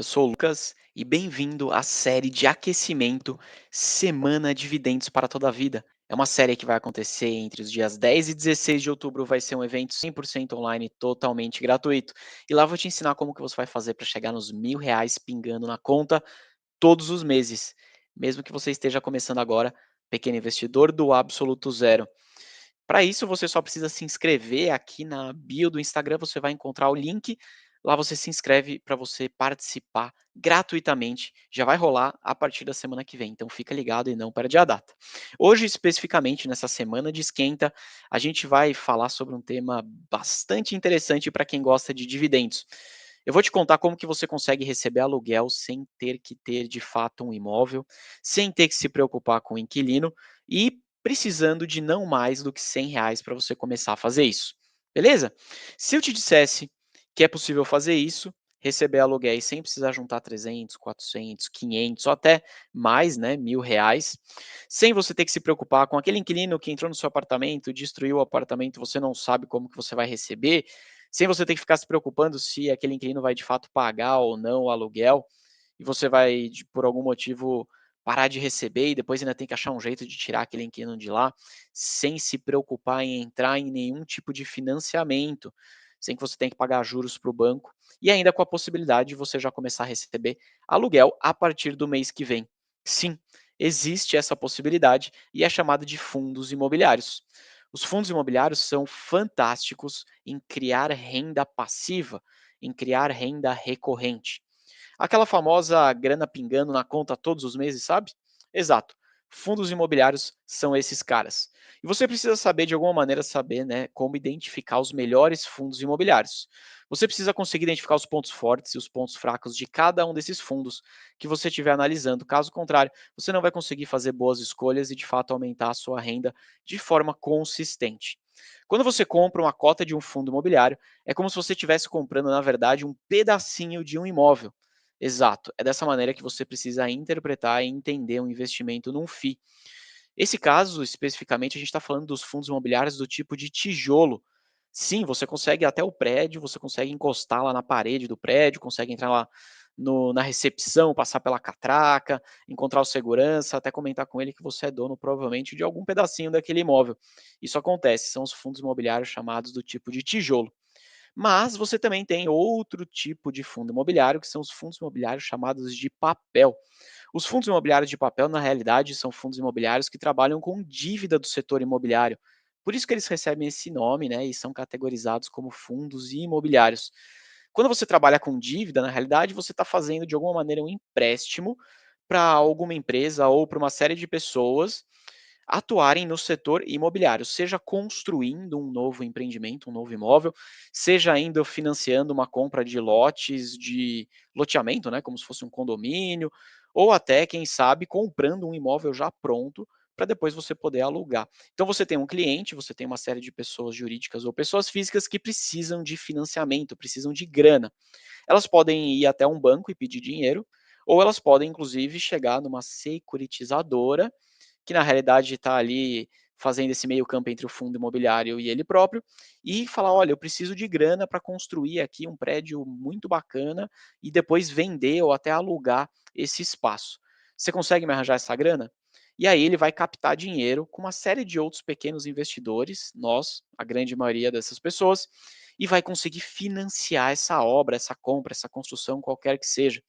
Eu sou o Lucas e bem-vindo à série de aquecimento Semana Dividendos para toda a Vida. É uma série que vai acontecer entre os dias 10 e 16 de outubro, vai ser um evento 100% online, totalmente gratuito. E lá eu vou te ensinar como que você vai fazer para chegar nos R$ 1.000 pingando na conta todos os meses. Mesmo que você esteja começando agora, pequeno investidor do absoluto zero. Para isso, você só precisa se inscrever aqui na bio do Instagram, você vai encontrar o link. Lá você se inscreve para você participar gratuitamente. Já vai rolar a partir da semana que vem, então fica ligado e não perde a data. Hoje, especificamente nessa semana de esquenta, a gente vai falar sobre um tema bastante interessante para quem gosta de dividendos. Eu vou te contar como que você consegue receber aluguel sem ter que ter de fato um imóvel, sem ter que se preocupar com o inquilino e precisando de não mais do que R$ 100 para você começar a fazer isso. Beleza? Se eu te dissesse que é possível fazer isso, receber aluguéis sem precisar juntar 300, 400, 500 ou até mais, né, R$ 1.000, sem você ter que se preocupar com aquele inquilino que entrou no seu apartamento, destruiu o apartamento, você não sabe como que você vai receber, sem você ter que ficar se preocupando se aquele inquilino vai de fato pagar ou não o aluguel, e você vai, por algum motivo, parar de receber e depois ainda tem que achar um jeito de tirar aquele inquilino de lá, sem se preocupar em entrar em nenhum tipo de financiamento, sem que você tenha que pagar juros para o banco, e ainda com a possibilidade de você já começar a receber aluguel a partir do mês que vem. Sim, existe essa possibilidade e é chamada de fundos imobiliários. Os fundos imobiliários são fantásticos em criar renda passiva, em criar renda recorrente. Aquela famosa grana pingando na conta todos os meses, sabe? Exato. Fundos imobiliários são esses caras. E você precisa saber, de alguma maneira, saber, né, como identificar os melhores fundos imobiliários. Você precisa conseguir identificar os pontos fortes e os pontos fracos de cada um desses fundos que você estiver analisando. Caso contrário, você não vai conseguir fazer boas escolhas e, de fato, aumentar a sua renda de forma consistente. Quando você compra uma cota de um fundo imobiliário, é como se você estivesse comprando, na verdade, um pedacinho de um imóvel. Exato, é dessa maneira que você precisa interpretar e entender um investimento num FII. Esse caso, especificamente, a gente está falando dos fundos imobiliários do tipo de tijolo. Sim, você consegue ir até o prédio, você consegue encostar lá na parede do prédio, consegue entrar lá na recepção, passar pela catraca, encontrar o segurança, até comentar com ele que você é dono provavelmente de algum pedacinho daquele imóvel. Isso acontece, são os fundos imobiliários chamados do tipo de tijolo. Mas você também tem outro tipo de fundo imobiliário, que são os fundos imobiliários chamados de papel. Os fundos imobiliários de papel, na realidade, são fundos imobiliários que trabalham com dívida do setor imobiliário. Por isso que eles recebem esse nome, né, e são categorizados como fundos imobiliários. Quando você trabalha com dívida, na realidade, você está fazendo de alguma maneira um empréstimo para alguma empresa ou para uma série de pessoas atuarem no setor imobiliário, seja construindo um novo empreendimento, um novo imóvel, seja ainda financiando uma compra de lotes de loteamento, né, como se fosse um condomínio, ou até, quem sabe, comprando um imóvel já pronto para depois você poder alugar. Então você tem um cliente, você tem uma série de pessoas jurídicas ou pessoas físicas que precisam de financiamento, precisam de grana. Elas podem ir até um banco e pedir dinheiro, ou elas podem inclusive chegar numa securitizadora que na realidade está ali fazendo esse meio campo entre o fundo imobiliário e ele próprio, e falar: olha, eu preciso de grana para construir aqui um prédio muito bacana e depois vender ou até alugar esse espaço. Você consegue me arranjar essa grana? E aí ele vai captar dinheiro com uma série de outros pequenos investidores, nós, a grande maioria dessas pessoas, e vai conseguir financiar essa obra, essa compra, essa construção, qualquer que seja.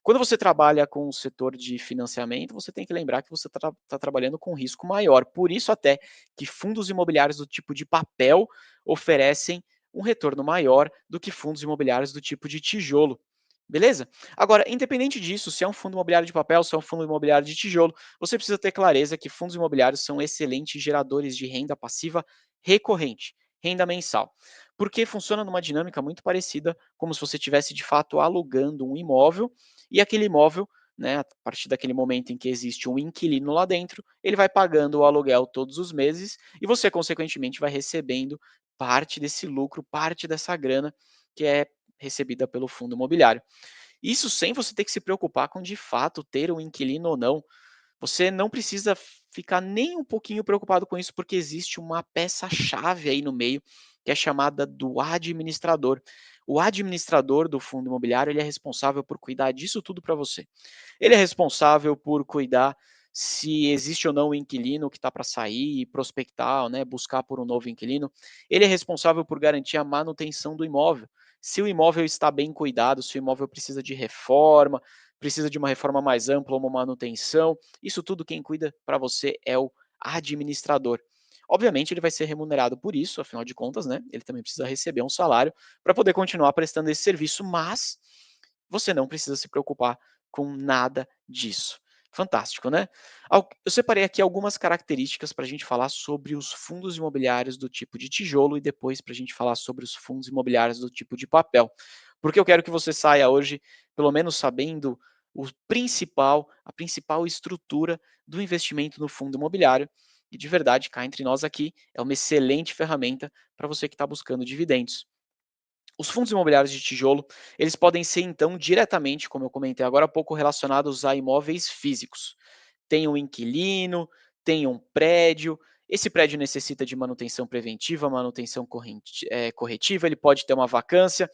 Quando você trabalha com o setor de financiamento, você tem que lembrar que você está trabalhando com risco maior. Por isso, até que fundos imobiliários do tipo de papel oferecem um retorno maior do que fundos imobiliários do tipo de tijolo. Beleza? Agora, independente disso, se é um fundo imobiliário de papel, se é um fundo imobiliário de tijolo, você precisa ter clareza que fundos imobiliários são excelentes geradores de renda passiva recorrente, renda mensal. Porque funciona numa dinâmica muito parecida, como se você estivesse de fato alugando um imóvel e aquele imóvel, né, a partir daquele momento em que existe um inquilino lá dentro, ele vai pagando o aluguel todos os meses e você, consequentemente, vai recebendo parte desse lucro, parte dessa grana que é recebida pelo fundo imobiliário. Isso sem você ter que se preocupar com de fato ter um inquilino ou não. Você não precisa ficar nem um pouquinho preocupado com isso, porque existe uma peça-chave aí no meio, que é chamada do administrador. O administrador do fundo imobiliário, ele é responsável por cuidar disso tudo para você. Ele é responsável por cuidar se existe ou não um inquilino que está para sair, prospectar, né, buscar por um novo inquilino. Ele é responsável por garantir a manutenção do imóvel. Se o imóvel está bem cuidado, se o imóvel precisa de reforma, precisa de uma reforma mais ampla, uma manutenção, isso tudo quem cuida para você é o administrador. Obviamente, ele vai ser remunerado por isso, afinal de contas, né? Ele também precisa receber um salário para poder continuar prestando esse serviço, mas você não precisa se preocupar com nada disso. Fantástico, né? Eu separei aqui algumas características para a gente falar sobre os fundos imobiliários do tipo de tijolo e depois para a gente falar sobre os fundos imobiliários do tipo de papel. Porque eu quero que você saia hoje, pelo menos sabendo a principal estrutura do investimento no fundo imobiliário. E de verdade, cá entre nós aqui, é uma excelente ferramenta para você que está buscando dividendos. Os fundos imobiliários de tijolo, eles podem ser então diretamente, como eu comentei agora há pouco, relacionados a imóveis físicos. Tem um inquilino, tem um prédio, esse prédio necessita de manutenção preventiva, manutenção corretiva, ele pode ter uma vacância,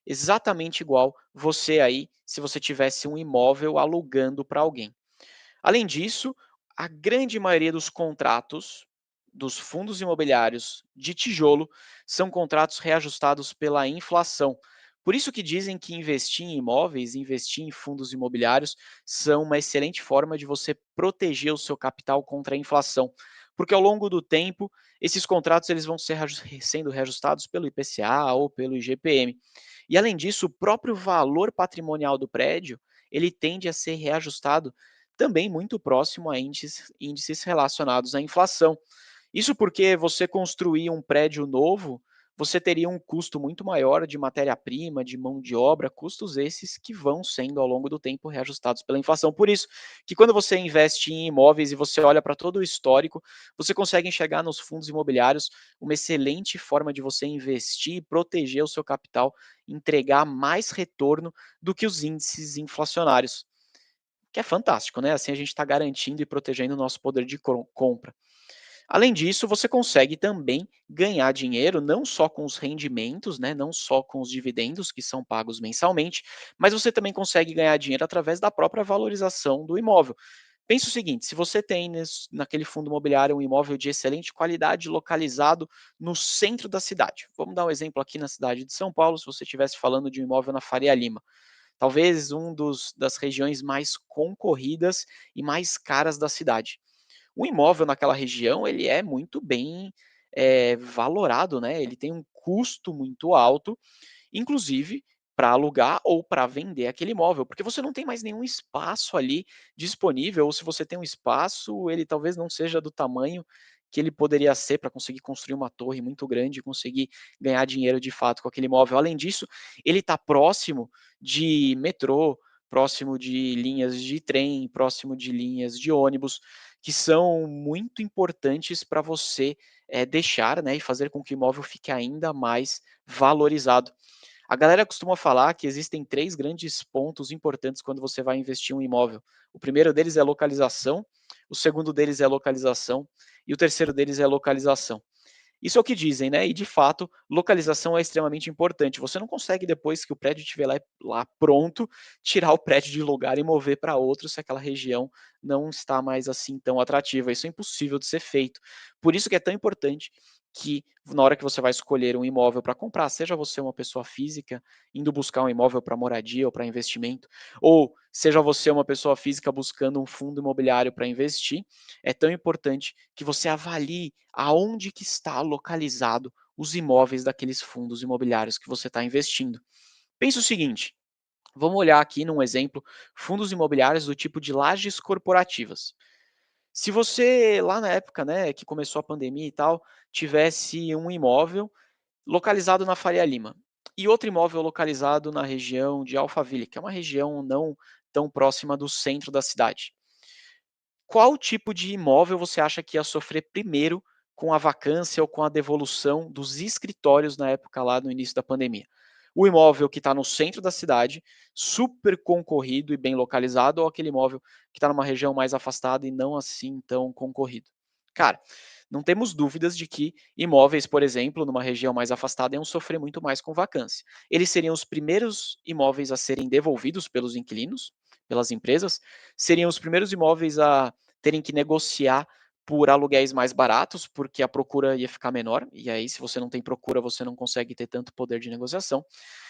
exatamente igual você aí, se você tivesse um imóvel alugando para alguém. Além disso, a grande maioria dos contratos dos fundos imobiliários de tijolo são contratos reajustados pela inflação. Por isso que dizem que investir em imóveis, investir em fundos imobiliários são uma excelente forma de você proteger o seu capital contra a inflação, porque ao longo do tempo esses contratos eles vão sendo reajustados pelo IPCA ou pelo IGPM. E além disso, o próprio valor patrimonial do prédio, ele tende a ser reajustado também muito próximo a índices relacionados à inflação. Isso porque você construir um prédio novo, você teria um custo muito maior de matéria-prima, de mão de obra, custos esses que vão sendo ao longo do tempo reajustados pela inflação. Por isso que quando você investe em imóveis e você olha para todo o histórico, você consegue enxergar nos fundos imobiliários uma excelente forma de você investir e proteger o seu capital, entregar mais retorno do que os índices inflacionários. Que é fantástico, né? Assim a gente está garantindo e protegendo o nosso poder de compra. Além disso, você consegue também ganhar dinheiro não só com os rendimentos, né, não só com os dividendos que são pagos mensalmente, mas você também consegue ganhar dinheiro através da própria valorização do imóvel. Pense o seguinte: se você tem naquele fundo imobiliário um imóvel de excelente qualidade localizado no centro da cidade. Vamos dar um exemplo aqui na cidade de São Paulo, se você estivesse falando de um imóvel na Faria Lima. Talvez das regiões mais concorridas e mais caras da cidade. O imóvel naquela região, ele é muito bem, valorado, né, ele tem um custo muito alto, inclusive para alugar ou para vender aquele imóvel, porque você não tem mais nenhum espaço ali disponível, ou se você tem um espaço, ele talvez não seja do tamanho que ele poderia ser para conseguir construir uma torre muito grande e conseguir ganhar dinheiro de fato com aquele imóvel. Além disso, ele está próximo de metrô, próximo de linhas de trem, próximo de linhas de ônibus, que são muito importantes para você, deixar, né, e fazer com que o imóvel fique ainda mais valorizado. A galera costuma falar que existem 3 grandes pontos importantes quando você vai investir em um imóvel. O primeiro deles é localização, o segundo deles é localização e o terceiro deles é localização. Isso é o que dizem, né, e de fato, localização é extremamente importante. Você não consegue depois que o prédio estiver lá pronto, tirar o prédio de lugar e mover para outro se aquela região não está mais, assim, tão atrativa. Isso é impossível de ser feito. Por isso que é tão importante que na hora que você vai escolher um imóvel para comprar, seja você uma pessoa física indo buscar um imóvel para moradia ou para investimento, ou seja você uma pessoa física buscando um fundo imobiliário para investir, é tão importante que você avalie aonde que está localizado os imóveis daqueles fundos imobiliários que você está investindo. Pensa o seguinte, vamos olhar aqui num exemplo, fundos imobiliários do tipo de lajes corporativas. Se você, lá na época, né, que começou a pandemia e tal, tivesse um imóvel localizado na Faria Lima e outro imóvel localizado na região de Alphaville, que é uma região não tão próxima do centro da cidade. Qual tipo de imóvel você acha que ia sofrer primeiro com a vacância ou com a devolução dos escritórios na época lá no início da pandemia? O imóvel que está no centro da cidade, super concorrido e bem localizado, ou aquele imóvel que está numa região mais afastada e não assim tão concorrido? Cara, não temos dúvidas de que imóveis, por exemplo, numa região mais afastada, iam sofrer muito mais com vacância. Eles seriam os primeiros imóveis a serem devolvidos pelos inquilinos, pelas empresas, seriam os primeiros imóveis a terem que negociar por aluguéis mais baratos, porque a procura ia ficar menor, e aí, se você não tem procura, você não consegue ter tanto poder de negociação.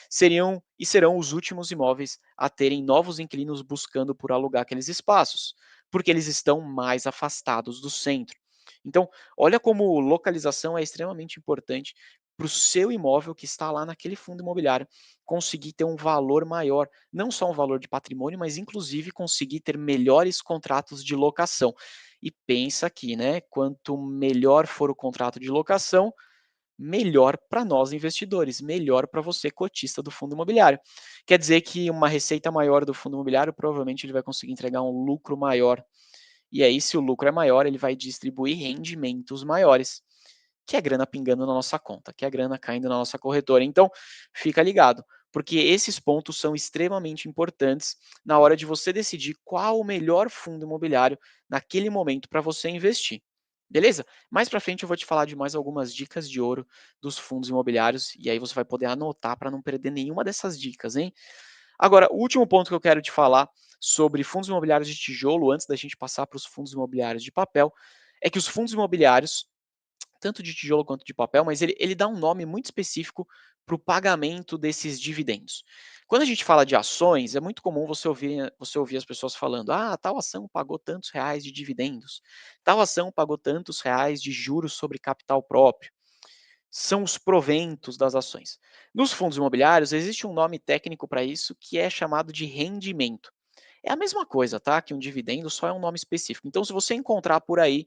Seriam e serão os últimos imóveis a terem novos inquilinos buscando por alugar aqueles espaços, porque eles estão mais afastados do centro. Então, olha como localização é extremamente importante para o seu imóvel que está lá naquele fundo imobiliário conseguir ter um valor maior, não só um valor de patrimônio, mas inclusive conseguir ter melhores contratos de locação. E pensa aqui, né? Quanto melhor for o contrato de locação, melhor para nós investidores, melhor para você cotista do fundo imobiliário. Quer dizer que uma receita maior do fundo imobiliário, provavelmente ele vai conseguir entregar um lucro maior. E aí, se o lucro é maior, ele vai distribuir rendimentos maiores, que é grana pingando na nossa conta, que é grana caindo na nossa corretora. Então, fica ligado, porque esses pontos são extremamente importantes na hora de você decidir qual o melhor fundo imobiliário naquele momento para você investir. Beleza? Mais para frente eu vou te falar de mais algumas dicas de ouro dos fundos imobiliários e aí você vai poder anotar para não perder nenhuma dessas dicas, hein? Agora, o último ponto que eu quero te falar sobre fundos imobiliários de tijolo, antes da gente passar para os fundos imobiliários de papel, é que os fundos imobiliários, tanto de tijolo quanto de papel, mas ele dá um nome muito específico para o pagamento desses dividendos. Quando a gente fala de ações, é muito comum você ouvir as pessoas falando: ah, tal ação pagou tantos reais de dividendos, tal ação pagou tantos reais de juros sobre capital próprio. São os proventos das ações. Nos fundos imobiliários, existe um nome técnico para isso que é chamado de rendimento. É a mesma coisa, tá? Que um dividendo só é um nome específico. Então, se você encontrar por aí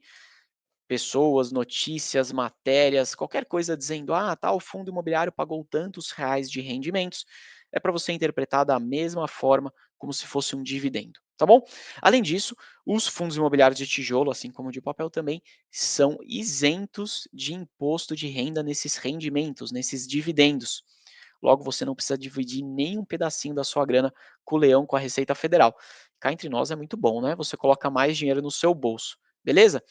pessoas, notícias, matérias, qualquer coisa dizendo: "Ah, tal fundo imobiliário pagou tantos reais de rendimentos", é para você interpretar da mesma forma, como se fosse um dividendo, tá bom? Além disso, os fundos imobiliários de tijolo, assim como de papel também, são isentos de imposto de renda nesses rendimentos, nesses dividendos. Logo, você não precisa dividir nem um pedacinho da sua grana com o leão, com a Receita Federal. Cá entre nós é muito bom, né? Você coloca mais dinheiro no seu bolso, beleza?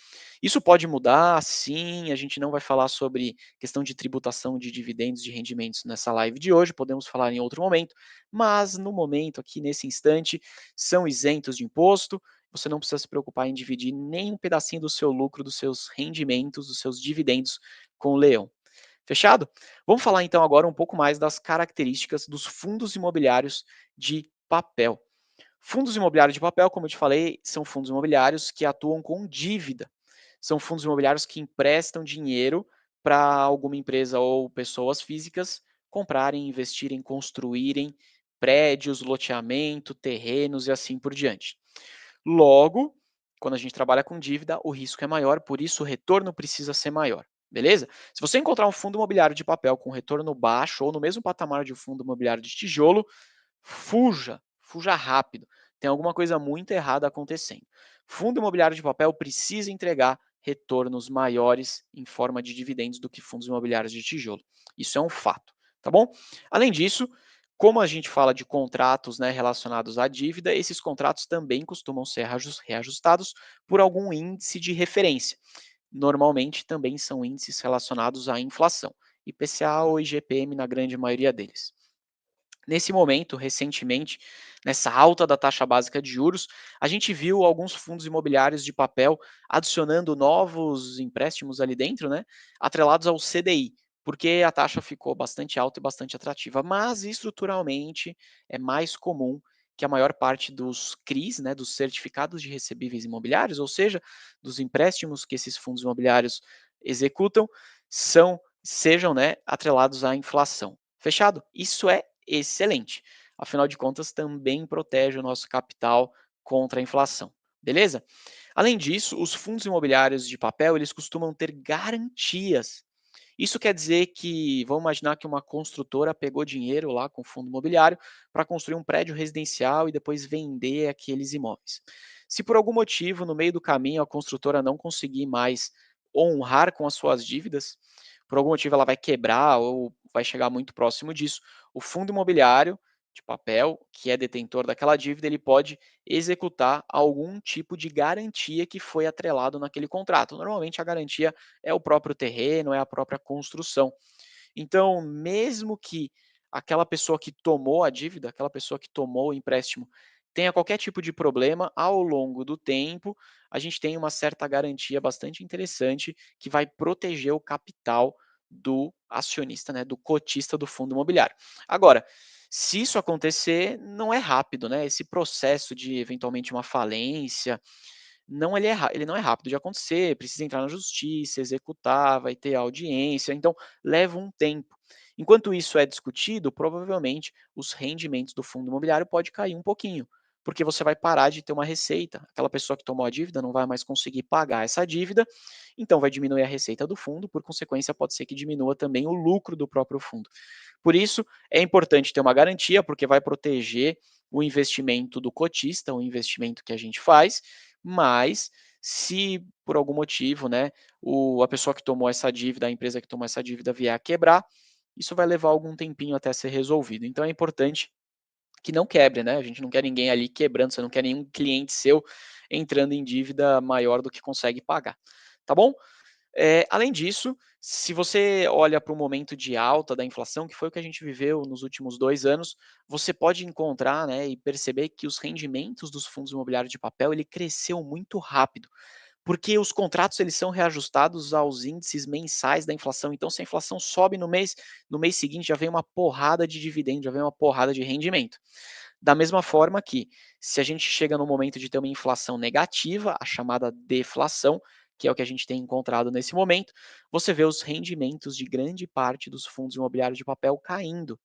Isso pode mudar, sim, a gente não vai falar sobre questão de tributação de dividendos, de rendimentos nessa live de hoje, podemos falar em outro momento, mas no momento, aqui nesse instante, são isentos de imposto, você não precisa se preocupar em dividir nem um pedacinho do seu lucro, dos seus rendimentos, dos seus dividendos com o leão. Fechado? Vamos falar então agora um pouco mais das características dos fundos imobiliários de papel. Fundos imobiliários de papel, como eu te falei, são fundos imobiliários que atuam com dívida. São fundos imobiliários que emprestam dinheiro para alguma empresa ou pessoas físicas comprarem, investirem, construírem prédios, loteamento, terrenos e assim por diante. Logo, quando a gente trabalha com dívida, o risco é maior, por isso o retorno precisa ser maior. Beleza? Se você encontrar um fundo imobiliário de papel com retorno baixo ou no mesmo patamar de um fundo imobiliário de tijolo, fuja, fuja rápido. Tem alguma coisa muito errada acontecendo. Fundo imobiliário de papel precisa entregar retornos maiores em forma de dividendos do que fundos imobiliários de tijolo. Isso é um fato, tá bom? Além disso, como a gente fala de contratos, né, relacionados à dívida, esses contratos também costumam ser reajustados por algum índice de referência. Normalmente também são índices relacionados à inflação, IPCA ou IGPM na grande maioria deles. Nesse momento, recentemente, nessa alta da taxa básica de juros, a gente viu alguns fundos imobiliários de papel adicionando novos empréstimos ali dentro, né, atrelados ao CDI, porque a taxa ficou bastante alta e bastante atrativa. Mas estruturalmente é mais comum que a maior parte dos CRIs, né, dos certificados de recebíveis imobiliários, ou seja, dos empréstimos que esses fundos imobiliários executam, sejam, né, atrelados à inflação. Fechado? Isso é excelente. Afinal de contas, também protege o nosso capital contra a inflação. Beleza? Além disso, os fundos imobiliários de papel, eles costumam ter garantias. Isso quer dizer que, vamos imaginar que uma construtora pegou dinheiro lá com o fundo imobiliário para construir um prédio residencial e depois vender aqueles imóveis. Se por algum motivo, no meio do caminho, a construtora não conseguir mais honrar com as suas dívidas, por algum motivo ela vai quebrar ou vai chegar muito próximo disso, o fundo imobiliário de papel, que é detentor daquela dívida, ele pode executar algum tipo de garantia que foi atrelado naquele contrato. Normalmente a garantia é o próprio terreno, é a própria construção. Então, mesmo que aquela pessoa que tomou a dívida, aquela pessoa que tomou o empréstimo, tenha qualquer tipo de problema, ao longo do tempo, a gente tem uma certa garantia bastante interessante que vai proteger o capital do acionista, né, do cotista do fundo imobiliário. Agora, se isso acontecer, não é rápido, né? Esse processo de eventualmente uma falência, não ele não é rápido de acontecer, precisa entrar na justiça, executar, vai ter audiência, então leva um tempo. Enquanto isso é discutido, provavelmente os rendimentos do fundo imobiliário pode cair um pouquinho, porque você vai parar de ter uma receita. Aquela pessoa que tomou a dívida não vai mais conseguir pagar essa dívida, então vai diminuir a receita do fundo, por consequência pode ser que diminua também o lucro do próprio fundo. Por isso, é importante ter uma garantia, porque vai proteger o investimento do cotista, o investimento que a gente faz, mas se por algum motivo, né, a pessoa que tomou essa dívida, a empresa que tomou essa dívida vier a quebrar, isso vai levar algum tempinho até ser resolvido. Então é importante que não quebre, né? A gente não quer ninguém ali quebrando, você não quer nenhum cliente seu entrando em dívida maior do que consegue pagar. Tá bom? Além disso, se você olha para o momento de alta da inflação, que foi o que a gente viveu nos últimos 2 anos, você pode encontrar, né, e perceber que os rendimentos dos fundos imobiliários de papel, ele cresceu muito rápido, porque os contratos eles são reajustados aos índices mensais da inflação, então se a inflação sobe no mês seguinte já vem uma porrada de dividendo, já vem uma porrada de rendimento. Da mesma forma que, se a gente chega no momento de ter uma inflação negativa, a chamada deflação, que é o que a gente tem encontrado nesse momento, você vê os rendimentos de grande parte dos fundos imobiliários de papel caindo.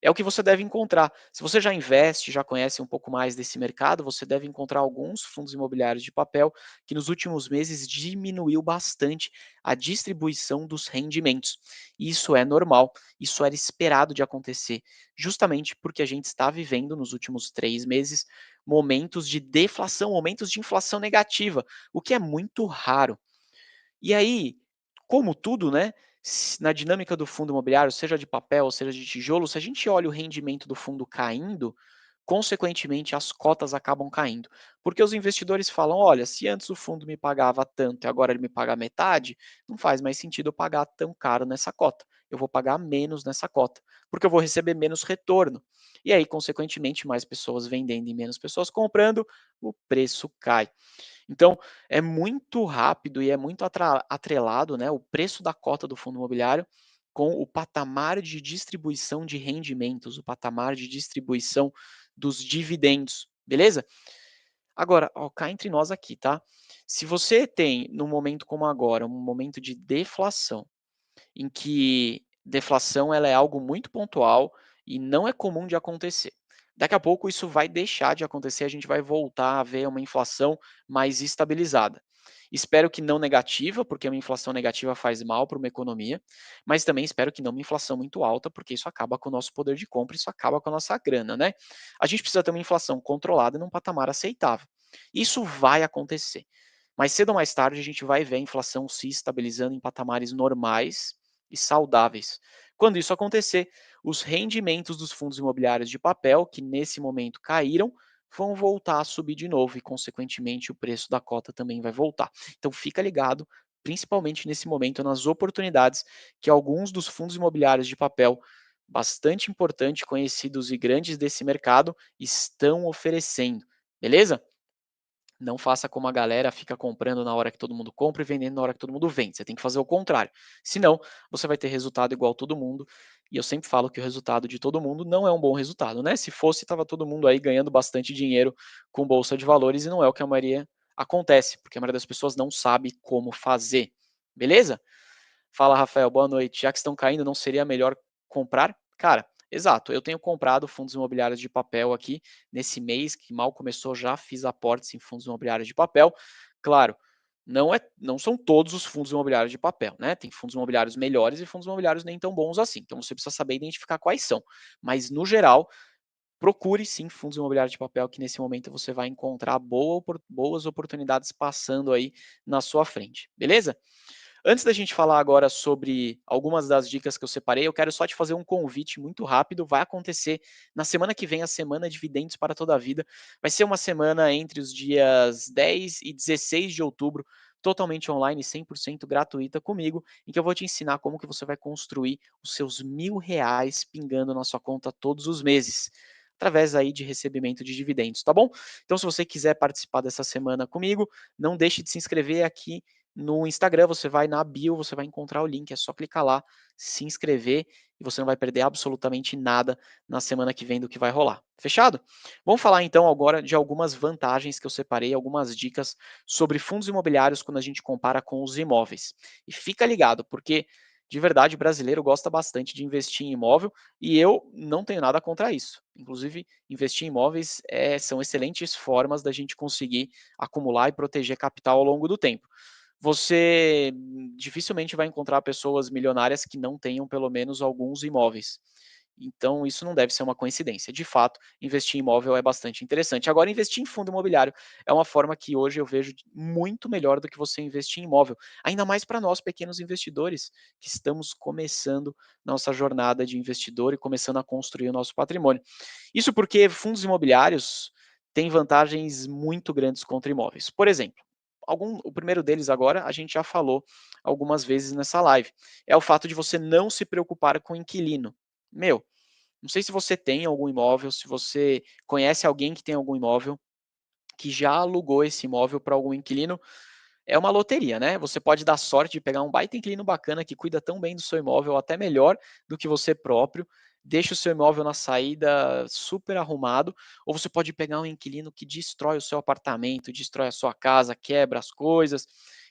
É o que você deve encontrar. Se você já investe, já conhece um pouco mais desse mercado, você deve encontrar alguns fundos imobiliários de papel que nos últimos meses diminuiu bastante a distribuição dos rendimentos. Isso é normal, isso era esperado de acontecer, justamente porque a gente está vivendo nos últimos 3 meses momentos de deflação, momentos de inflação negativa, o que é muito raro. E aí, como tudo, né, na dinâmica do fundo imobiliário, seja de papel, seja de tijolo, se a gente olha o rendimento do fundo caindo, consequentemente as cotas acabam caindo. Porque os investidores falam: olha, se antes o fundo me pagava tanto e agora ele me paga metade, não faz mais sentido eu pagar tão caro nessa cota. Eu vou pagar menos nessa cota, porque eu vou receber menos retorno. E aí, consequentemente, mais pessoas vendendo e menos pessoas comprando, o preço cai. Então, é muito rápido e é muito atrelado, né, o preço da cota do fundo imobiliário com o patamar de distribuição de rendimentos, o patamar de distribuição dos dividendos, beleza? Agora, ó, cá entre nós aqui, tá? Se você tem, num momento como agora, um momento de deflação, em que deflação ela é algo muito pontual e não é comum de acontecer. Daqui a pouco isso vai deixar de acontecer, a gente vai voltar a ver uma inflação mais estabilizada. Espero que não negativa, porque uma inflação negativa faz mal para uma economia, mas também espero que não uma inflação muito alta, porque isso acaba com o nosso poder de compra, isso acaba com a nossa grana, né? A gente precisa ter uma inflação controlada num patamar aceitável. Isso vai acontecer. Mais cedo ou mais tarde a gente vai ver a inflação se estabilizando em patamares normais e saudáveis. Quando isso acontecer, os rendimentos dos fundos imobiliários de papel, que nesse momento caíram, vão voltar a subir de novo e, consequentemente, o preço da cota também vai voltar. Então, fica ligado, principalmente nesse momento, nas oportunidades que alguns dos fundos imobiliários de papel, bastante importantes, conhecidos e grandes desse mercado, estão oferecendo. Beleza? Não faça como a galera fica comprando na hora que todo mundo compra e vendendo na hora que todo mundo vende. Você tem que fazer o contrário. Senão, você vai ter resultado igual todo mundo. E eu sempre falo que o resultado de todo mundo não é um bom resultado, né? Se fosse, estava todo mundo aí ganhando bastante dinheiro com bolsa de valores e não é o que a maioria acontece, porque a maioria das pessoas não sabe como fazer. Beleza? Fala, Rafael, boa noite. Já que estão caindo, não seria melhor comprar? Cara, exato. Eu tenho comprado fundos imobiliários de papel aqui nesse mês, que mal começou, já fiz aportes em fundos imobiliários de papel. Claro, não são todos os fundos imobiliários de papel, né? Tem fundos imobiliários melhores e fundos imobiliários nem tão bons assim. Então você precisa saber identificar quais são. Mas no geral, procure sim fundos imobiliários de papel que nesse momento você vai encontrar boas oportunidades passando aí na sua frente. Beleza? Antes da gente falar agora sobre algumas das dicas que eu separei, eu quero só te fazer um convite muito rápido. Vai acontecer na semana que vem a semana Dividendos para toda a vida. Vai ser uma semana entre os dias 10 e 16 de outubro, totalmente online, 100% gratuita comigo, em que eu vou te ensinar como que você vai construir os seus R$ 1.000 pingando na sua conta todos os meses, através aí de recebimento de dividendos, tá bom? Então, se você quiser participar dessa semana comigo, não deixe de se inscrever aqui no Instagram. Você vai na bio, você vai encontrar o link, é só clicar lá, se inscrever e você não vai perder absolutamente nada na semana que vem do que vai rolar. Fechado? Vamos falar então agora de algumas vantagens que eu separei, algumas dicas sobre fundos imobiliários quando a gente compara com os imóveis. E fica ligado, porque de verdade o brasileiro gosta bastante de investir em imóvel e eu não tenho nada contra isso. Inclusive, investir em imóveis são excelentes formas da gente conseguir acumular e proteger capital ao longo do tempo. Você dificilmente vai encontrar pessoas milionárias que não tenham pelo menos alguns imóveis. Então, isso não deve ser uma coincidência. De fato, investir em imóvel é bastante interessante. Agora, investir em fundo imobiliário é uma forma que hoje eu vejo muito melhor do que você investir em imóvel. Ainda mais para nós, pequenos investidores, que estamos começando nossa jornada de investidor e começando a construir o nosso patrimônio. Isso porque fundos imobiliários têm vantagens muito grandes contra imóveis. Por exemplo, o primeiro deles agora a gente já falou algumas vezes nessa live. É o fato de você não se preocupar com o inquilino. Meu, não sei se você tem algum imóvel, se você conhece alguém que tem algum imóvel, que já alugou esse imóvel para algum inquilino, é uma loteria, né? Você pode dar sorte de pegar um baita inquilino bacana que cuida tão bem do seu imóvel, até melhor do que você próprio, deixa o seu imóvel na saída super arrumado, ou você pode pegar um inquilino que destrói o seu apartamento, destrói a sua casa, quebra as coisas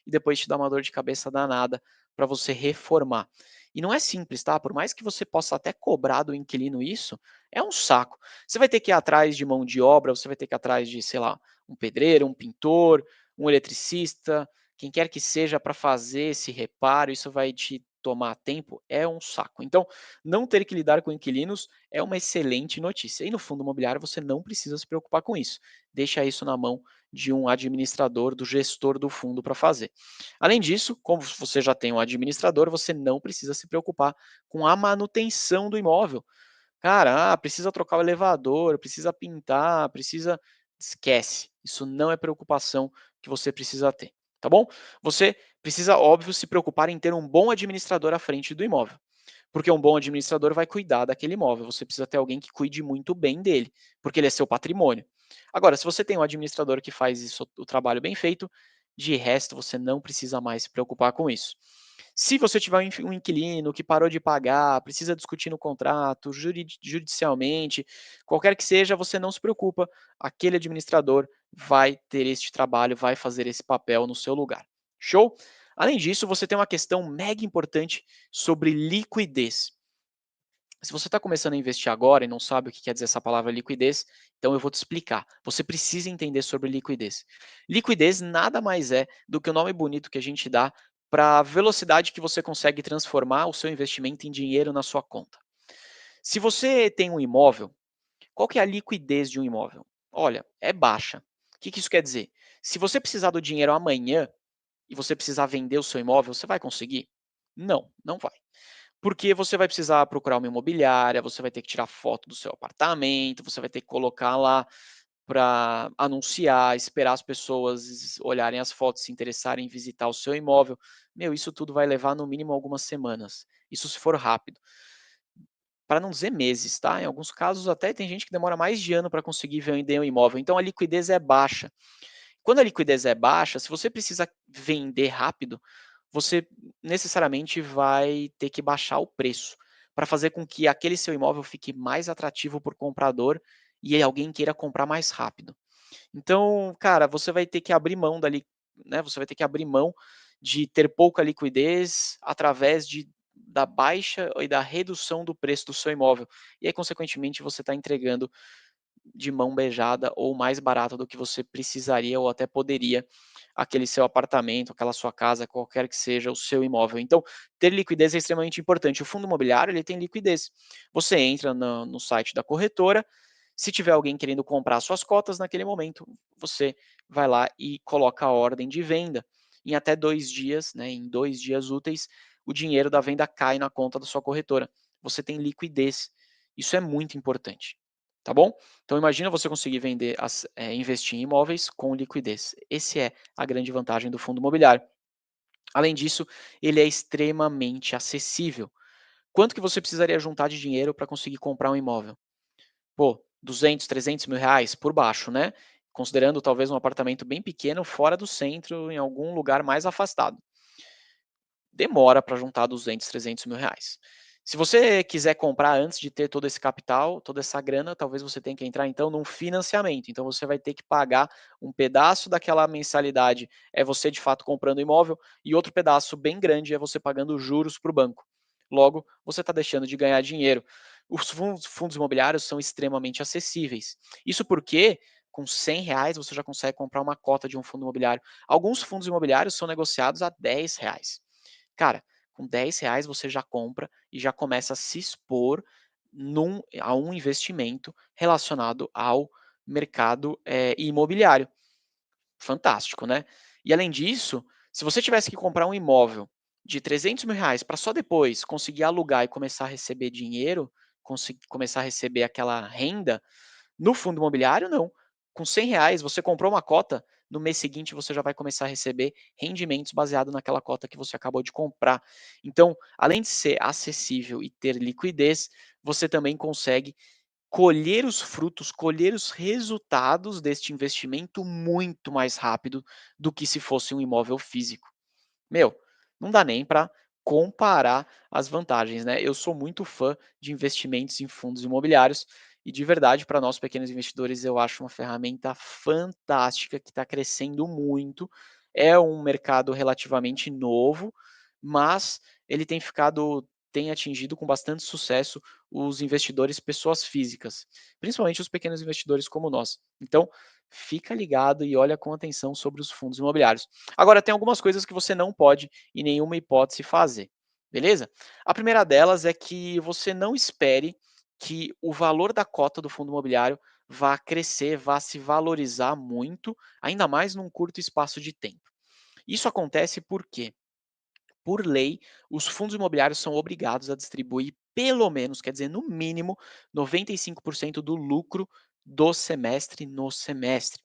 e depois te dá uma dor de cabeça danada para você reformar. E não é simples, tá? Por mais que você possa até cobrar do inquilino isso, é um saco. Você vai ter que ir atrás de mão de obra, você vai ter que ir atrás de, sei lá, um pedreiro, um pintor, um eletricista, quem quer que seja para fazer esse reparo, isso vai te tomar tempo, é um saco. Então, não ter que lidar com inquilinos é uma excelente notícia. E no fundo imobiliário você não precisa se preocupar com isso. Deixa isso na mão de um administrador, do gestor do fundo para fazer. Além disso, como você já tem um administrador, você não precisa se preocupar com a manutenção do imóvel. Cara, precisa trocar o elevador, precisa pintar, precisa. Esquece. Isso não é preocupação que você precisa ter, tá bom? Você precisa, óbvio, se preocupar em ter um bom administrador à frente do imóvel. Porque um bom administrador vai cuidar daquele imóvel. Você precisa ter alguém que cuide muito bem dele, porque ele é seu patrimônio. Agora, se você tem um administrador que faz isso, o trabalho bem feito, de resto você não precisa mais se preocupar com isso. Se você tiver um inquilino que parou de pagar, precisa discutir no contrato, judicialmente, qualquer que seja, você não se preocupa, aquele administrador vai ter este trabalho, vai fazer esse papel no seu lugar. Show? Além disso, você tem uma questão mega importante sobre liquidez. Se você está começando a investir agora e não sabe o que quer dizer essa palavra liquidez, então eu vou te explicar. Você precisa entender sobre liquidez. Liquidez nada mais é do que o nome bonito que a gente dá para a velocidade que você consegue transformar o seu investimento em dinheiro na sua conta. Se você tem um imóvel, qual que é a liquidez de um imóvel? Olha, é baixa. O que isso quer dizer? Se você precisar do dinheiro amanhã e você precisar vender o seu imóvel, você vai conseguir? Não, não vai. Porque você vai precisar procurar uma imobiliária, você vai ter que tirar foto do seu apartamento, você vai ter que colocar lá para anunciar, esperar as pessoas olharem as fotos, se interessarem em visitar o seu imóvel. Meu, isso tudo vai levar no mínimo algumas semanas. Isso se for rápido. Para não dizer meses, tá? Em alguns casos até tem gente que demora mais de ano para conseguir vender um imóvel. Então a liquidez é baixa. Quando a liquidez é baixa, se você precisa vender rápido, você necessariamente vai ter que baixar o preço para fazer com que aquele seu imóvel fique mais atrativo para o comprador e aí alguém queira comprar mais rápido. Então, cara, você vai ter que abrir mão dali, né? Você vai ter que abrir mão de ter pouca liquidez através da baixa e da redução do preço do seu imóvel. E aí, consequentemente, você está entregando de mão beijada ou mais barato do que você precisaria ou até poderia aquele seu apartamento, aquela sua casa, qualquer que seja o seu imóvel. Então, ter liquidez é extremamente importante. O fundo imobiliário ele tem liquidez. Você entra no site da corretora, se tiver alguém querendo comprar suas cotas naquele momento, você vai lá e coloca a ordem de venda. em até 2 dias, né, em 2 dias úteis, o dinheiro da venda cai na conta da sua corretora. Você tem liquidez. Isso é muito importante, tá bom? Então imagina você conseguir investir em imóveis com liquidez. Esse é a grande vantagem do fundo imobiliário. Além disso, ele é extremamente acessível. Quanto que você precisaria juntar de dinheiro para conseguir comprar um imóvel? Pô, 200, 300 mil reais por baixo, né? Considerando talvez um apartamento bem pequeno, fora do centro, em algum lugar mais afastado. Demora para juntar 200, 300 mil reais. Se você quiser comprar antes de ter todo esse capital, toda essa grana, talvez você tenha que entrar então num financiamento. Então você vai ter que pagar um pedaço daquela mensalidade, é você de fato comprando o imóvel, e outro pedaço bem grande é você pagando juros para o banco. Logo, você está deixando de ganhar dinheiro. Os fundos imobiliários são extremamente acessíveis. Isso porque com R$ 100 você já consegue comprar uma cota de um fundo imobiliário. Alguns fundos imobiliários são negociados a R$ 10. Cara, com R$ 10 você já compra e já começa a se expor a um investimento relacionado ao mercado, imobiliário. Fantástico, né? E além disso, se você tivesse que comprar um imóvel de R$ 300 mil para só depois conseguir alugar e começar a receber dinheiro, começar a receber aquela renda, no fundo imobiliário, não. Com R$ 100 você comprou uma cota, no mês seguinte você já vai começar a receber rendimentos baseado naquela cota que você acabou de comprar. Então, além de ser acessível e ter liquidez, você também consegue colher os frutos, colher os resultados deste investimento muito mais rápido do que se fosse um imóvel físico. Meu, não dá nem para comparar as vantagens, né? Eu sou muito fã de investimentos em fundos imobiliários e de verdade, para nós pequenos investidores, eu acho uma ferramenta fantástica que está crescendo muito. É um mercado relativamente novo, mas ele tem atingido com bastante sucesso os investidores pessoas físicas, principalmente os pequenos investidores como nós. Então, fica ligado e olha com atenção sobre os fundos imobiliários. Agora, tem algumas coisas que você não pode, em nenhuma hipótese, fazer, beleza? A primeira delas é que você não espere que o valor da cota do fundo imobiliário vá crescer, vá se valorizar muito, ainda mais num curto espaço de tempo. Isso acontece porque, por lei, os fundos imobiliários são obrigados a distribuir pelo menos, quer dizer, no mínimo, 95% do lucro do semestre no semestre.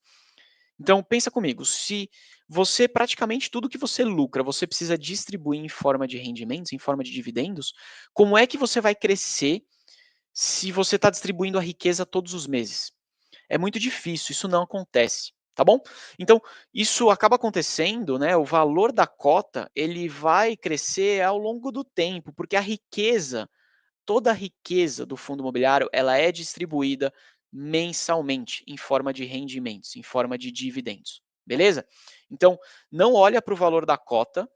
Então pensa comigo, se você praticamente tudo que você lucra, você precisa distribuir em forma de rendimentos, em forma de dividendos, como é que você vai crescer se você está distribuindo a riqueza todos os meses? É muito difícil, isso não acontece, tá bom? Então, isso acaba acontecendo, né? O valor da cota ele vai crescer ao longo do tempo, porque a riqueza toda a riqueza do fundo imobiliário, ela é distribuída mensalmente em forma de rendimentos, em forma de dividendos, beleza? Então, não olha para o valor da cota,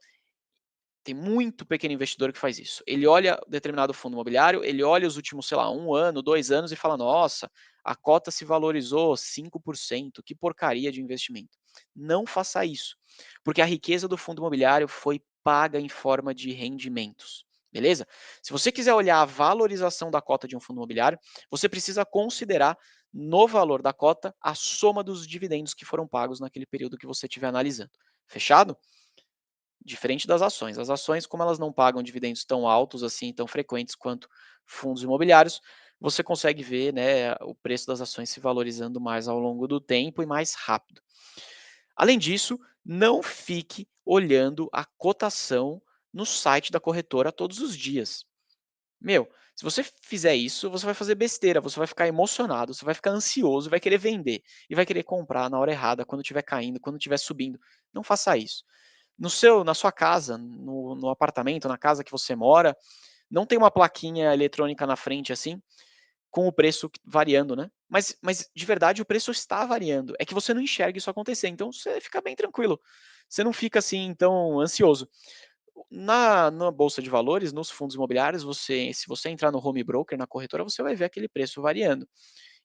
tem muito pequeno investidor que faz isso. Ele olha determinado fundo imobiliário, ele olha os últimos, sei lá, 1 ano, 2 anos e fala: nossa, a cota se valorizou 5%, que porcaria de investimento. Não faça isso, porque a riqueza do fundo imobiliário foi paga em forma de rendimentos. Beleza? Se você quiser olhar a valorização da cota de um fundo imobiliário, você precisa considerar no valor da cota a soma dos dividendos que foram pagos naquele período que você estiver analisando. Fechado? Diferente das ações. As ações, como elas não pagam dividendos tão altos assim, tão frequentes quanto fundos imobiliários, você consegue ver, né, o preço das ações se valorizando mais ao longo do tempo e mais rápido. Além disso, não fique olhando a cotação no site da corretora todos os dias. Meu, se você fizer isso, você vai fazer besteira, você vai ficar emocionado, você vai ficar ansioso, vai querer vender e vai querer comprar na hora errada, quando estiver caindo, quando estiver subindo. Não faça isso. Na sua casa, no apartamento, na casa que você mora, não tem uma plaquinha eletrônica na frente assim, com o preço variando, né? Mas de verdade o preço está variando. É que você não enxerga isso acontecer. Então você fica bem tranquilo. Você não fica assim tão ansioso. Na bolsa de valores, nos fundos imobiliários, se você entrar no home broker, na corretora, você vai ver aquele preço variando.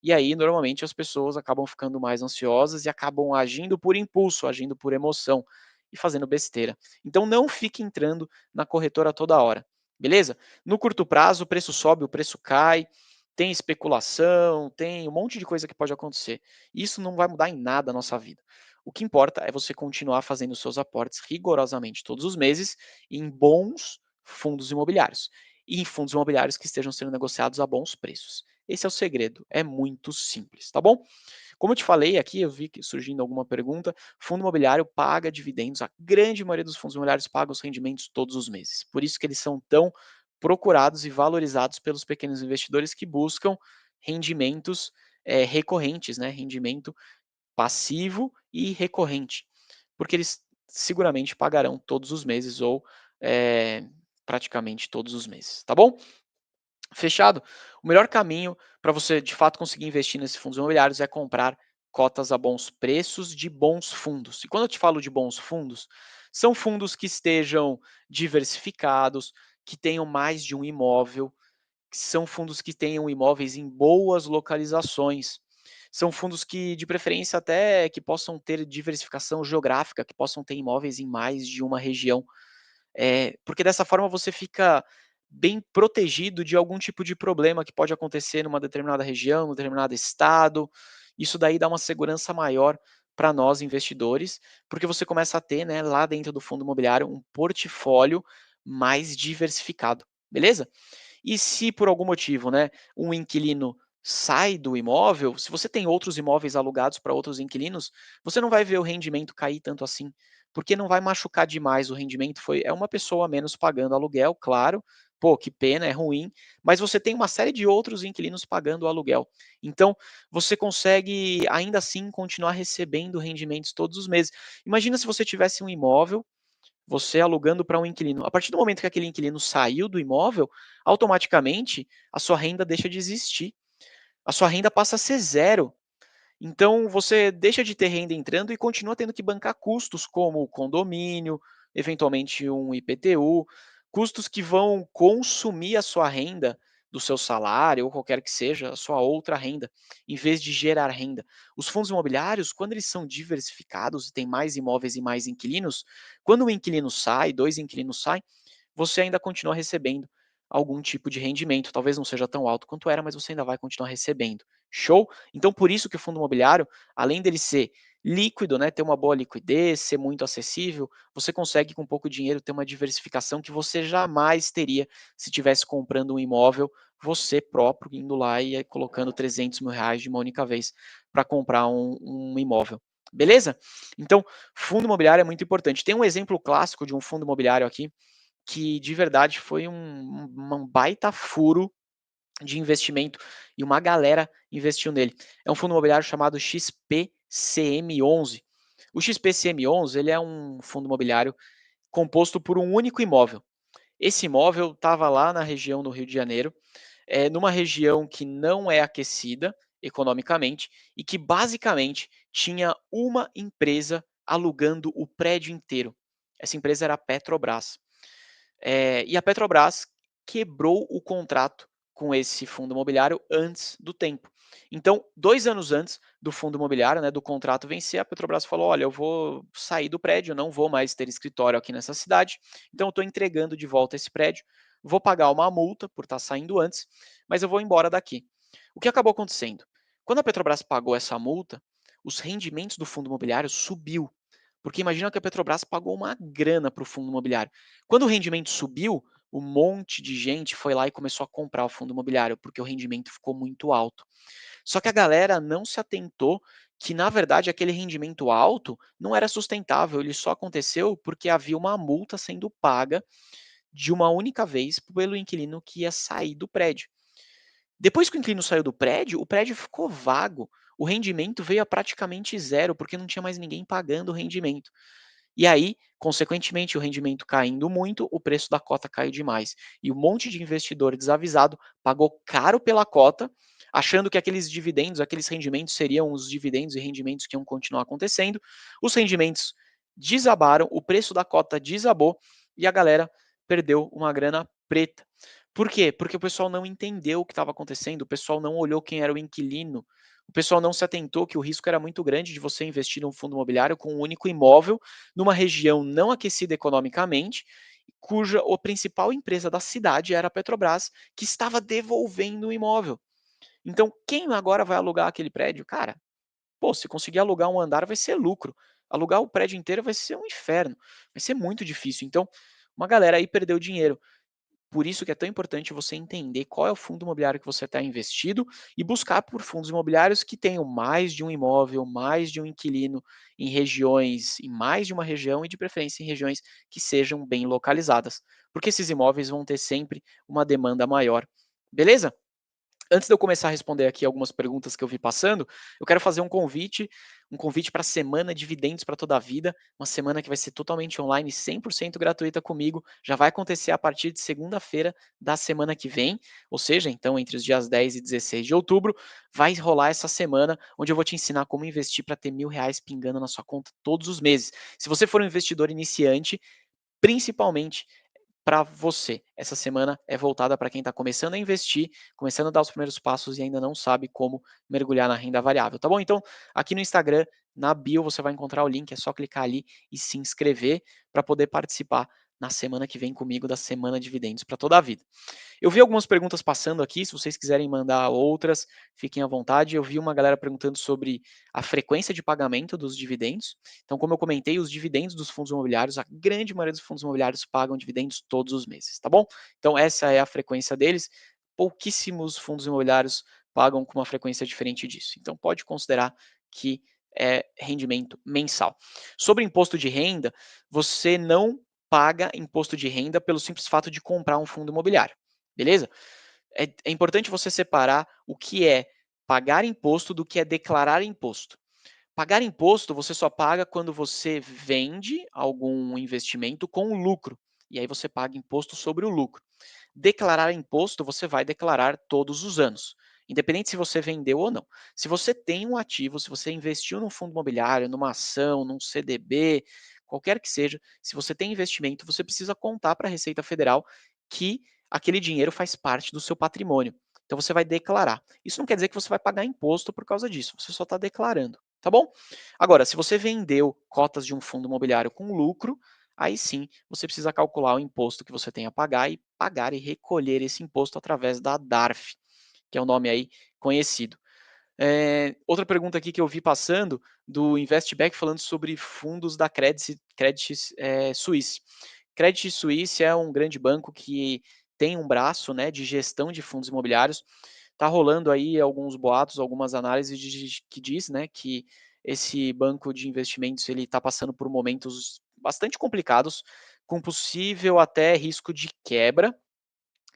E aí, normalmente, as pessoas acabam ficando mais ansiosas e acabam agindo por impulso, agindo por emoção e fazendo besteira. Então, não fique entrando na corretora toda hora, beleza? No curto prazo, o preço sobe, o preço cai, tem especulação, tem um monte de coisa que pode acontecer. Isso não vai mudar em nada a nossa vida. O que importa é você continuar fazendo seus aportes rigorosamente todos os meses em bons fundos imobiliários. E em fundos imobiliários que estejam sendo negociados a bons preços. Esse é o segredo, é muito simples, tá bom? Como eu te falei aqui, eu vi que surgindo alguma pergunta, fundo imobiliário paga dividendos, a grande maioria dos fundos imobiliários paga os rendimentos todos os meses. Por isso que eles são tão procurados e valorizados pelos pequenos investidores que buscam rendimentos recorrentes, né? Rendimento passivo e recorrente, porque eles seguramente pagarão todos os meses ou praticamente todos os meses, tá bom? Fechado? O melhor caminho para você de fato conseguir investir nesses fundos imobiliários é comprar cotas a bons preços de bons fundos. E quando eu te falo de bons fundos, são fundos que estejam diversificados, que tenham mais de um imóvel, que são fundos que tenham imóveis em boas localizações. São fundos que, de preferência, até que possam ter diversificação geográfica, que possam ter imóveis em mais de uma região. Porque dessa forma você fica bem protegido de algum tipo de problema que pode acontecer numa determinada região, num determinado estado. Isso daí dá uma segurança maior para nós investidores, porque você começa a ter, né, lá dentro do fundo imobiliário um portfólio mais diversificado, beleza? E se por algum motivo, né, um inquilino sai do imóvel, se você tem outros imóveis alugados para outros inquilinos, você não vai ver o rendimento cair tanto assim, porque não vai machucar demais o rendimento. É uma pessoa a menos pagando aluguel, claro. Pô, que pena, é ruim, mas você tem uma série de outros inquilinos pagando o aluguel. Então, você consegue ainda assim continuar recebendo rendimentos todos os meses. Imagina se você tivesse um imóvel você alugando para um inquilino. A partir do momento que aquele inquilino saiu do imóvel, automaticamente a sua renda deixa de existir. A sua renda passa a ser zero. Então você deixa de ter renda entrando e continua tendo que bancar custos como o condomínio, eventualmente um IPTU, custos que vão consumir a sua renda do seu salário ou qualquer que seja a sua outra renda, em vez de gerar renda. Os fundos imobiliários, quando eles são diversificados e tem mais imóveis e mais inquilinos, quando um inquilino sai, dois inquilinos saem, você ainda continua recebendo algum tipo de rendimento. Talvez não seja tão alto quanto era, mas você ainda vai continuar recebendo. Show? Então, por isso que o fundo imobiliário, além dele ser líquido, né, ter uma boa liquidez, ser muito acessível, você consegue com pouco dinheiro ter uma diversificação que você jamais teria se tivesse comprando um imóvel você próprio, indo lá e colocando R$ 300.000 de uma única vez para comprar um imóvel. Beleza? Então, fundo imobiliário é muito importante. Tem um exemplo clássico de um fundo imobiliário aqui, que de verdade foi um baita furo de investimento e uma galera investiu nele. É um fundo imobiliário chamado XPCM11. O XPCM11 ele é um fundo imobiliário composto por um único imóvel. Esse imóvel estava lá na região do Rio de Janeiro, numa região que não é aquecida economicamente e que basicamente tinha uma empresa alugando o prédio inteiro. Essa empresa era a Petrobras. E a Petrobras quebrou o contrato com esse fundo imobiliário antes do tempo. Então, 2 anos antes do fundo imobiliário, né, do contrato vencer, a Petrobras falou: "Olha, eu vou sair do prédio, eu não vou mais ter escritório aqui nessa cidade, então eu estou entregando de volta esse prédio, vou pagar uma multa por estar saindo antes, mas eu vou embora daqui". O que acabou acontecendo? Quando a Petrobras pagou essa multa, os rendimentos do fundo imobiliário subiu, porque imagina que a Petrobras pagou uma grana para o fundo imobiliário. Quando o rendimento subiu, um monte de gente foi lá e começou a comprar o fundo imobiliário, porque o rendimento ficou muito alto. Só que a galera não se atentou que, na verdade, aquele rendimento alto não era sustentável, ele só aconteceu porque havia uma multa sendo paga de uma única vez pelo inquilino que ia sair do prédio. Depois que o inquilino saiu do prédio, o prédio ficou vago. O rendimento veio a praticamente zero, porque não tinha mais ninguém pagando o rendimento. E aí, consequentemente, o rendimento caindo muito, o preço da cota caiu demais. E um monte de investidor desavisado pagou caro pela cota, achando que aqueles dividendos, aqueles rendimentos seriam os dividendos e rendimentos que iam continuar acontecendo. Os rendimentos desabaram, o preço da cota desabou e a galera perdeu uma grana preta. Por quê? Porque o pessoal não entendeu o que estava acontecendo, o pessoal não olhou quem era o inquilino, o pessoal não se atentou que o risco era muito grande de você investir num fundo imobiliário com um único imóvel, numa região não aquecida economicamente, cuja a principal empresa da cidade era a Petrobras, que estava devolvendo o imóvel. Então, quem agora vai alugar aquele prédio? Cara, Pô, se conseguir alugar um andar vai ser lucro, alugar o prédio inteiro vai ser um inferno, vai ser muito difícil. Então, uma galera aí perdeu dinheiro. Por isso que é tão importante você entender qual é o fundo imobiliário que você está investido e buscar por fundos imobiliários que tenham mais de um imóvel, mais de um inquilino em regiões, em mais de uma região e de preferência em regiões que sejam bem localizadas, porque esses imóveis vão ter sempre uma demanda maior. Beleza? Antes de eu começar a responder aqui algumas perguntas que eu vi passando, eu quero fazer um convite para a semana Dividendos para toda a vida, uma semana que vai ser totalmente online, 100% gratuita comigo. Já vai acontecer a partir de segunda-feira da semana que vem, ou seja, então entre os dias 10 e 16 de outubro, vai rolar essa semana onde eu vou te ensinar como investir para ter R$ 1.000 pingando na sua conta todos os meses. Se você for um investidor iniciante, principalmente para você. Essa semana é voltada para quem está começando a investir, começando a dar os primeiros passos e ainda não sabe como mergulhar na renda variável, tá bom? Então, aqui no Instagram, na bio, você vai encontrar o link, é só clicar ali e se inscrever para poder participar na semana que vem comigo da Semana Dividendos para toda a vida. Eu vi algumas perguntas passando aqui, se vocês quiserem mandar outras, fiquem à vontade. Eu vi uma galera perguntando sobre a frequência de pagamento dos dividendos. Então, como eu comentei, os dividendos dos fundos imobiliários, a grande maioria dos fundos imobiliários pagam dividendos todos os meses, tá bom? Então, essa é a frequência deles. Pouquíssimos fundos imobiliários pagam com uma frequência diferente disso. Então, pode considerar que é rendimento mensal. Sobre imposto de renda, você não paga imposto de renda pelo simples fato de comprar um fundo imobiliário. Beleza? É importante você separar o que é pagar imposto do que é declarar imposto. Pagar imposto você só paga quando você vende algum investimento com lucro. E aí você paga imposto sobre o lucro. Declarar imposto você vai declarar todos os anos, independente se você vendeu ou não. Se você tem um ativo, se você investiu num fundo imobiliário, numa ação, num CDB, qualquer que seja, se você tem investimento, você precisa contar para a Receita Federal que aquele dinheiro faz parte do seu patrimônio. Então você vai declarar. Isso não quer dizer que você vai pagar imposto por causa disso, você só está declarando, tá bom? Agora, se você vendeu cotas de um fundo imobiliário com lucro, aí sim você precisa calcular o imposto que você tem a pagar e pagar e recolher esse imposto através da DARF, que é o nome aí conhecido. Outra pergunta aqui que eu vi passando do Investback falando sobre fundos da Credit Suisse. Credit Suisse é um grande banco que tem um braço, né, de gestão de fundos imobiliários. Tá rolando aí alguns boatos, algumas análises que diz, né, que esse banco de investimentos ele está passando por momentos bastante complicados, com possível até risco de quebra.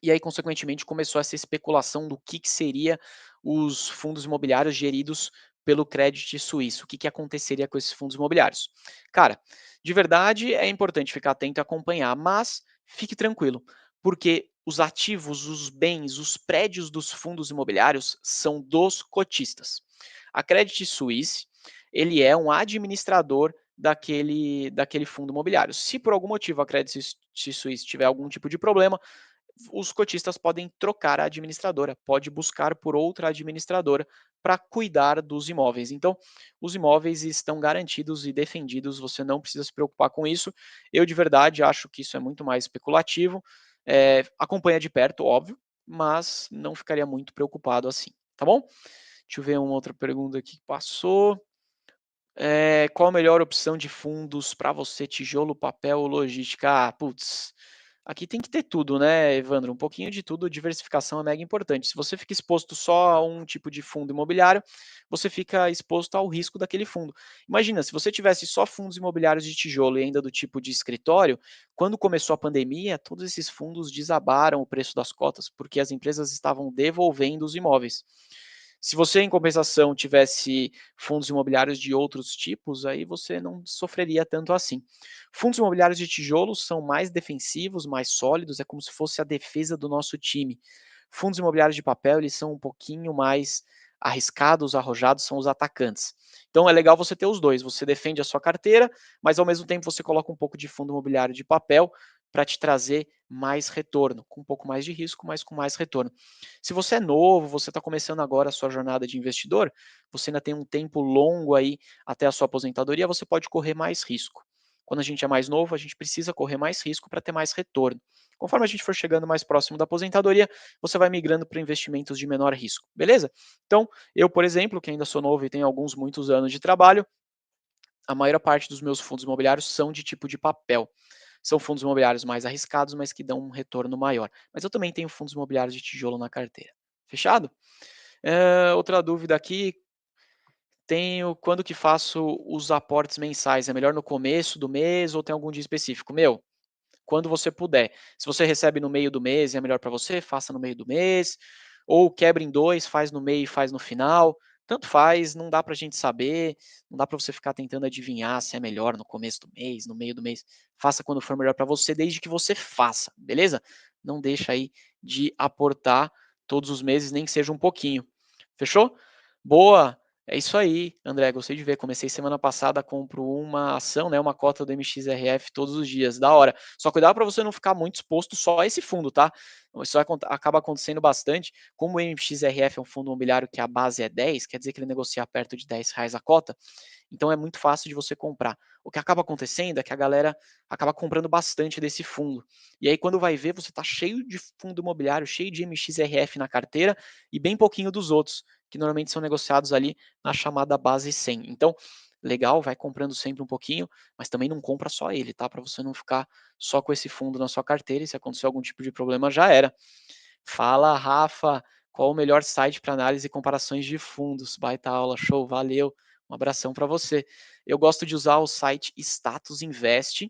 E aí, consequentemente, começou essa especulação do que seria os fundos imobiliários geridos pelo Credit Suisse. O que aconteceria com esses fundos imobiliários? Cara, de verdade é importante ficar atento e acompanhar, mas fique tranquilo, porque os ativos, os bens, os prédios dos fundos imobiliários são dos cotistas. A Credit Suisse, ele é um administrador daquele fundo imobiliário. Se por algum motivo a Credit Suisse tiver algum tipo de problema, os cotistas podem trocar a administradora, pode buscar por outra administradora para cuidar dos imóveis. Então, os imóveis estão garantidos e defendidos, você não precisa se preocupar com isso. Eu, de verdade, acho que isso é muito mais especulativo. Acompanha de perto, óbvio, mas não ficaria muito preocupado assim, tá bom? Deixa eu ver uma outra pergunta aqui que passou. Qual a melhor opção de fundos para você, tijolo, papel ou logística? Ah, putz, aqui tem que ter tudo, né, Evandro? Um pouquinho de tudo, diversificação é mega importante. Se você fica exposto só a um tipo de fundo imobiliário, você fica exposto ao risco daquele fundo. Imagina, se você tivesse só fundos imobiliários de tijolo e ainda do tipo de escritório, quando começou a pandemia, todos esses fundos desabaram o preço das cotas, porque as empresas estavam devolvendo os imóveis. Se você, em compensação, tivesse fundos imobiliários de outros tipos, aí você não sofreria tanto assim. Fundos imobiliários de tijolos são mais defensivos, mais sólidos, é como se fosse a defesa do nosso time. Fundos imobiliários de papel, eles são um pouquinho mais arriscados, arrojados, são os atacantes. Então é legal você ter os dois, você defende a sua carteira, mas ao mesmo tempo você coloca um pouco de fundo imobiliário de papel para te trazer mais retorno, com um pouco mais de risco, mas com mais retorno. Se você é novo, você está começando agora a sua jornada de investidor, você ainda tem um tempo longo aí até a sua aposentadoria, você pode correr mais risco. Quando a gente é mais novo, a gente precisa correr mais risco para ter mais retorno. Conforme a gente for chegando mais próximo da aposentadoria, você vai migrando para investimentos de menor risco, beleza? Então, eu, por exemplo, que ainda sou novo e tenho muitos anos de trabalho, a maior parte dos meus fundos imobiliários são de tipo de papel. São fundos imobiliários mais arriscados, mas que dão um retorno maior. Mas eu também tenho fundos imobiliários de tijolo na carteira. Fechado? Outra dúvida aqui, tenho quando que faço os aportes mensais? É melhor no começo do mês ou tem algum dia específico? Meu, quando você puder. Se você recebe no meio do mês e é melhor para você, faça no meio do mês, ou quebra em 2, faz no meio e faz no final. Tanto faz, não dá para a gente saber, não dá para você ficar tentando adivinhar se é melhor no começo do mês, no meio do mês. Faça quando for melhor para você, desde que você faça, beleza? Não deixa aí de aportar todos os meses, nem que seja um pouquinho. Fechou? Boa! É isso aí, André, gostei de ver. Comecei semana passada, compro uma ação, né, uma cota do MXRF todos os dias. Da hora. Só cuidado para você não ficar muito exposto só a esse fundo, tá? Isso acaba acontecendo bastante. Como o MXRF é um fundo imobiliário que a base é 10, quer dizer que ele negocia perto de R$ 10 a cota, então é muito fácil de você comprar. O que acaba acontecendo é que a galera acaba comprando bastante desse fundo. E aí, quando vai ver, você está cheio de fundo imobiliário, cheio de MXRF na carteira e bem pouquinho dos outros, que normalmente são negociados ali na chamada base 100. Então, legal, vai comprando sempre um pouquinho, mas também não compra só ele, tá? Para você não ficar só com esse fundo na sua carteira e se acontecer algum tipo de problema, já era. Fala, Rafa, qual o melhor site para análise e comparações de fundos? Baita aula, show, valeu. Um abração para você. Eu gosto de usar o site Status Invest,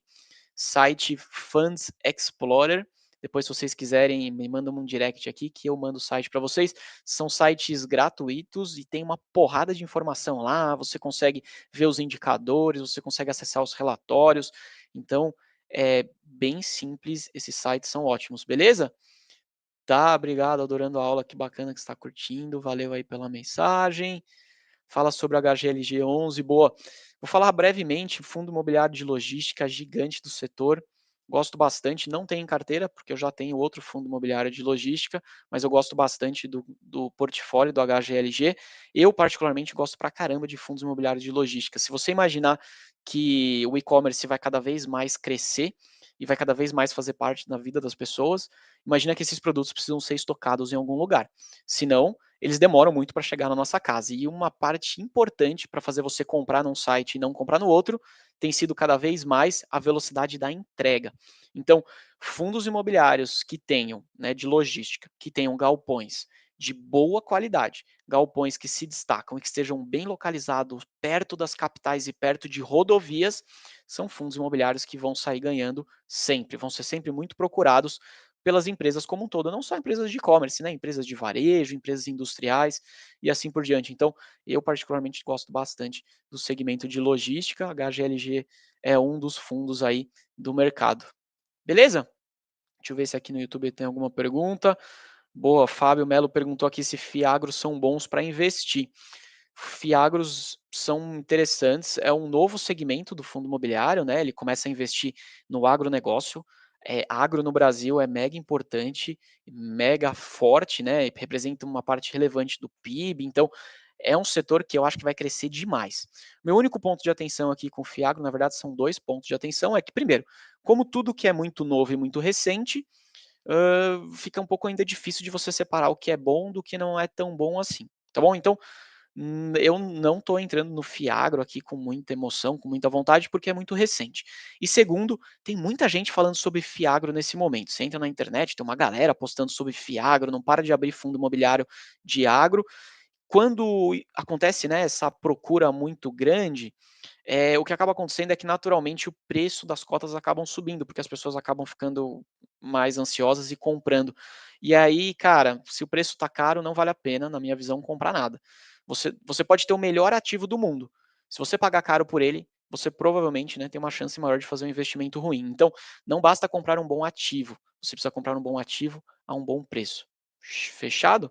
site Funds Explorer. Depois, se vocês quiserem, me mandam um direct aqui que eu mando o site para vocês. São sites gratuitos e tem uma porrada de informação lá. Você consegue ver os indicadores, você consegue acessar os relatórios. Então, é bem simples. Esses sites são ótimos, beleza? Tá, obrigado, adorando a aula, que bacana que você está curtindo. Valeu aí pela mensagem. Fala sobre HGLG 11, boa. Vou falar brevemente, fundo imobiliário de logística gigante do setor. Gosto bastante, não tenho em carteira, porque eu já tenho outro fundo imobiliário de logística, mas eu gosto bastante do portfólio do HGLG. Eu, particularmente, gosto pra caramba de fundos imobiliários de logística. Se você imaginar que o e-commerce vai cada vez mais crescer e vai cada vez mais fazer parte da vida das pessoas, imagina que esses produtos precisam ser estocados em algum lugar. Senão, eles demoram muito para chegar na nossa casa. E uma parte importante para fazer você comprar num site e não comprar no outro tem sido cada vez mais a velocidade da entrega. Então, fundos imobiliários que tenham, né, de logística, que tenham galpões de boa qualidade, galpões que se destacam e que estejam bem localizados perto das capitais e perto de rodovias, são fundos imobiliários que vão sair ganhando sempre, vão ser sempre muito procurados pelas empresas como um todo, não só empresas de e-commerce, né, empresas de varejo, empresas industriais e assim por diante. Então, eu particularmente gosto bastante do segmento de logística, a HGLG é um dos fundos aí do mercado. Beleza? Deixa eu ver se aqui no YouTube tem alguma pergunta. Boa, Fábio Melo perguntou aqui se fiagros são bons para investir. Fiagros são interessantes, é um novo segmento do fundo imobiliário, né? Ele começa a investir no agronegócio. Agro no Brasil é mega importante, mega forte, né? Representa uma parte relevante do PIB, então é um setor que eu acho que vai crescer demais. Meu único ponto de atenção aqui com o Fiagro, na verdade, são dois pontos de atenção. É que, primeiro, como tudo que é muito novo e muito recente, fica um pouco ainda difícil de você separar o que é bom do que não é tão bom assim, tá bom? Então, eu não estou entrando no Fiagro aqui com muita emoção, com muita vontade, porque é muito recente. E segundo, tem muita gente falando sobre Fiagro nesse momento. Você entra na internet, tem uma galera postando sobre Fiagro, não para de abrir fundo imobiliário de agro. Quando acontece, né, essa procura muito grande, o que acaba acontecendo é que naturalmente o preço das cotas acabam subindo, porque as pessoas acabam ficando mais ansiosas e comprando. E aí, cara, se o preço tá caro, não vale a pena, na minha visão, comprar nada. Você pode ter o melhor ativo do mundo. Se você pagar caro por ele, você provavelmente, né, tem uma chance maior de fazer um investimento ruim. Então, não basta comprar um bom ativo, você precisa comprar um bom ativo a um bom preço. Fechado?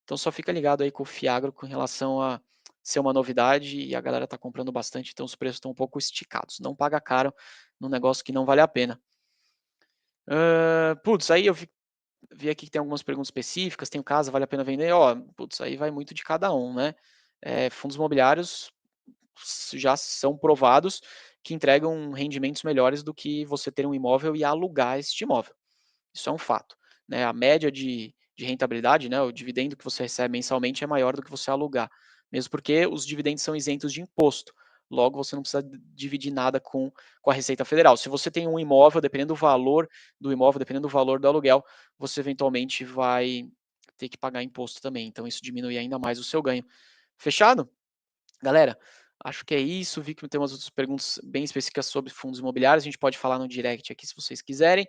Então só fica ligado aí com o Fiagro com relação a ser uma novidade e a galera tá comprando bastante, então os preços estão um pouco esticados. Não paga caro num negócio que não vale a pena. Putz, aí eu vi aqui que tem algumas perguntas específicas, tem o caso, vale a pena vender? Ó, putz, aí vai muito de cada um, né? Fundos imobiliários já são provados que entregam rendimentos melhores do que você ter um imóvel e alugar este imóvel. Isso é um fato, né? A média de rentabilidade, né, o dividendo que você recebe mensalmente é maior do que você alugar, mesmo porque os dividendos são isentos de imposto. Logo, você não precisa dividir nada com a Receita Federal. Se você tem um imóvel, dependendo do valor do imóvel, dependendo do valor do aluguel, você eventualmente vai ter que pagar imposto também. Então, isso diminui ainda mais o seu ganho. Fechado? Galera, acho que é isso. Vi que tem umas outras perguntas bem específicas sobre fundos imobiliários. A gente pode falar no direct aqui se vocês quiserem.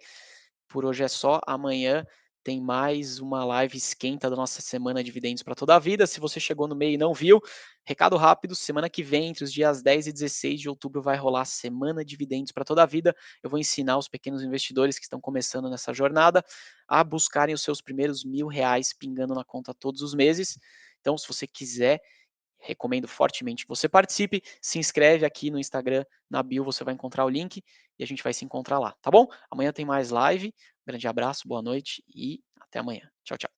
Por hoje é só. Amanhã tem mais uma live esquenta da nossa semana Dividendos para toda a vida. Se você chegou no meio e não viu, recado rápido: semana que vem, entre os dias 10 e 16 de outubro, vai rolar a semana Dividendos para toda a vida. Eu vou ensinar os pequenos investidores que estão começando nessa jornada a buscarem os seus primeiros R$ 1.000 pingando na conta todos os meses. Então, se você quiser, recomendo fortemente que você participe. Se inscreve aqui no Instagram, na bio você vai encontrar o link e a gente vai se encontrar lá, tá bom? Amanhã tem mais live. Grande abraço, boa noite e até amanhã. Tchau, tchau.